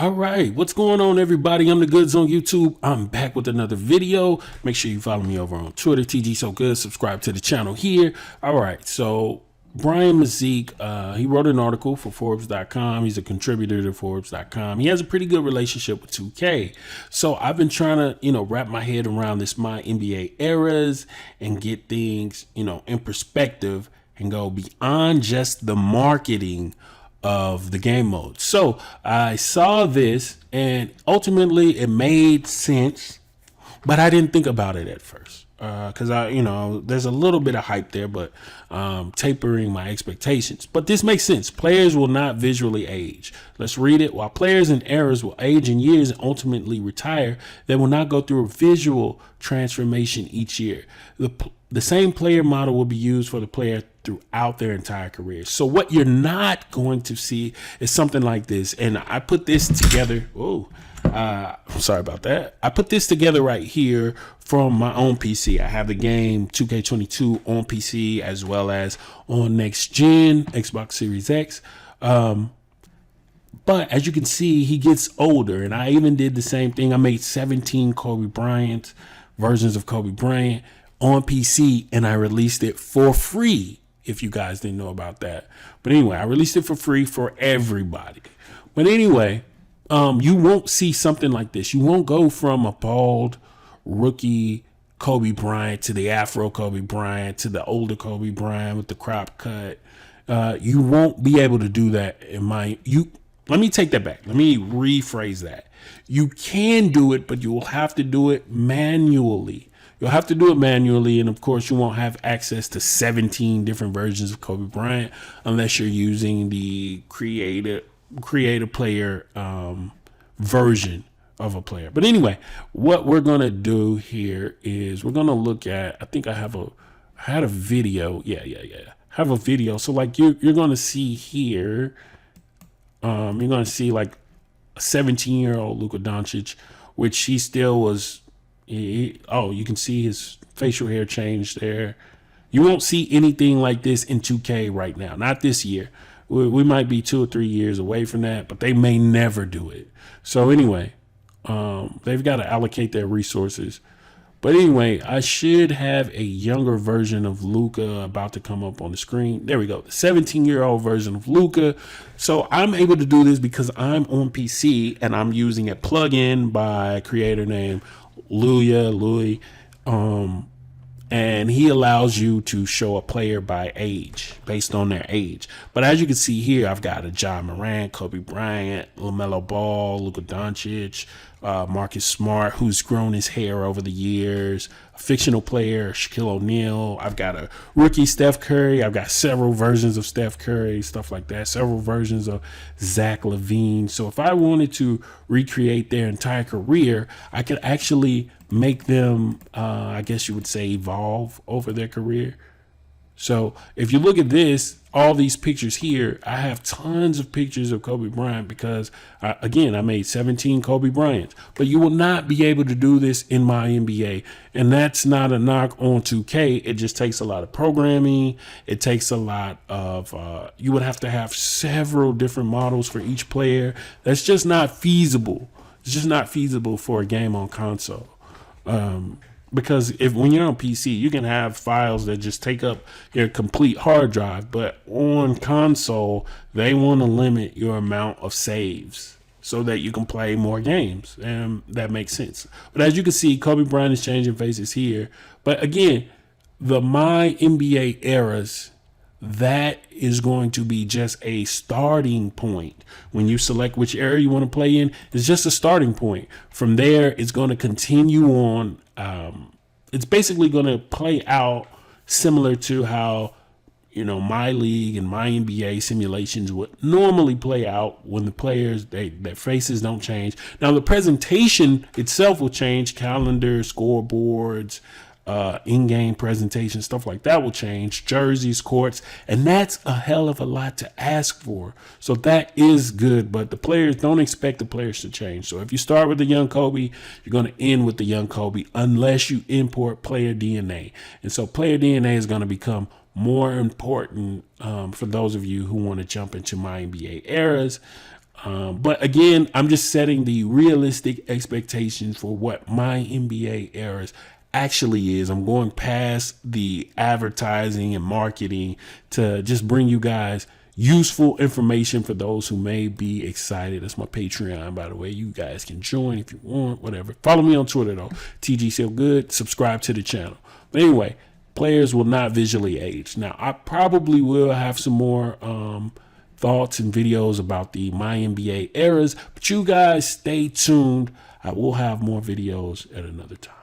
All right, what's going on, everybody? I'm the Goods on YouTube. I'm back with another video. Make sure you follow me over on Twitter, TGsoGood. Subscribe to the channel here. All right, so Brian Mazik, he wrote an article for Forbes.com. He's a contributor to Forbes.com. He has a pretty good relationship with 2K. So I've been trying to, wrap my head around this MyNBA eras and get things, in perspective and go beyond just the marketing of the game mode. So I saw this and ultimately it made sense, but I didn't think about it at first because there's a little bit of hype there, but tapering my expectations. But this makes sense. Players will not visually age. Let's read it. While players in eras will age in years and ultimately retire, they will not go through a visual transformation each year. The same player model will be used for the player throughout their entire career. So what you're not going to see is something like this. And I put this together. I'm sorry about that. I put this together right here from my own PC. I have the game 2K22 on PC as well as on next gen Xbox Series X. But as you can see, he gets older, and I even did the same thing. I made 17 Kobe Bryant versions of Kobe Bryant on PC, and I released it for free, if you guys didn't know about that. But anyway, I released it for free for everybody. But anyway, you won't see something like this. You won't go from a bald rookie Kobe Bryant to the Afro Kobe Bryant to the older Kobe Bryant with the crop cut. You won't be able to do that let me take that back. Let me rephrase that. You can do it, but you will have to do it manually. You'll have to do it manually, and of course, you won't have access to 17 different versions of Kobe Bryant unless you're using the creator player version of a player. But anyway, what we're gonna do here is we're gonna look at. I think I had a video. Yeah. Have a video. So like you're gonna see here. You're gonna see like a 17-year-old Luka Doncic, which he still was. You can see his facial hair change there. You won't see anything like this in 2K right now. Not this year. We might be 2 or 3 years away from that, but they may never do it. So anyway, they've got to allocate their resources. But anyway, I should have a younger version of Luka about to come up on the screen. There we go. The 17-year-old version of Luka. So I'm able to do this because I'm on PC and I'm using a plugin by a creator named Louis, and he allows you to show a player by age, based on their age. But as you can see here, I've got a Ja Morant, Kobe Bryant, LaMelo Ball, Luka Doncic, Marcus Smart, who's grown his hair over the years, a fictional player, Shaquille O'Neal. I've got a rookie Steph Curry. I've got several versions of Steph Curry, stuff like that, several versions of Zach LaVine. So if I wanted to recreate their entire career, I could actually make them, I guess you would say, evolve over their career. So if you look at this, all these pictures here, I have tons of pictures of Kobe Bryant because, I made 17 Kobe Bryants. But you will not be able to do this in MyNBA. And that's not a knock on 2K. It just takes a lot of programming. It takes a lot of, you would have to have several different models for each player. That's just not feasible. It's just not feasible for a game on console. Because when you're on PC, you can have files that just take up your complete hard drive, but on console, they want to limit your amount of saves so that you can play more games, and that makes sense. But as you can see, Kobe Bryant is changing faces here. But again, the MyNBA eras, that is going to be just a starting point. When you select which era you want to play in, it's just a starting point. From there, it's going to continue on. It's basically going to play out similar to how, my league and MyNBA simulations would normally play out when the players, their faces don't change. Now, the presentation itself will change. Calendar, scoreboards, in-game presentation, stuff like that will change, jerseys, courts, and that's a hell of a lot to ask for. So that is good, but the players, don't expect the players to change. So if you start with the young Kobe, you're going to end with the young Kobe unless you import player DNA. And so player DNA is going to become more important for those of you who want to jump into MyNBA eras. But again, I'm just setting the realistic expectations for what my NBA eras actually is. I'm going past the advertising and marketing to just bring you guys useful information for those who may be excited. That's my Patreon, by the way. You guys can join if you want, whatever. Follow me on Twitter, though. TGsoGood. Subscribe to the channel. But anyway, players will not visually age. Now, I probably will have some more thoughts and videos about the MyNBA eras, but you guys stay tuned. I will have more videos at another time.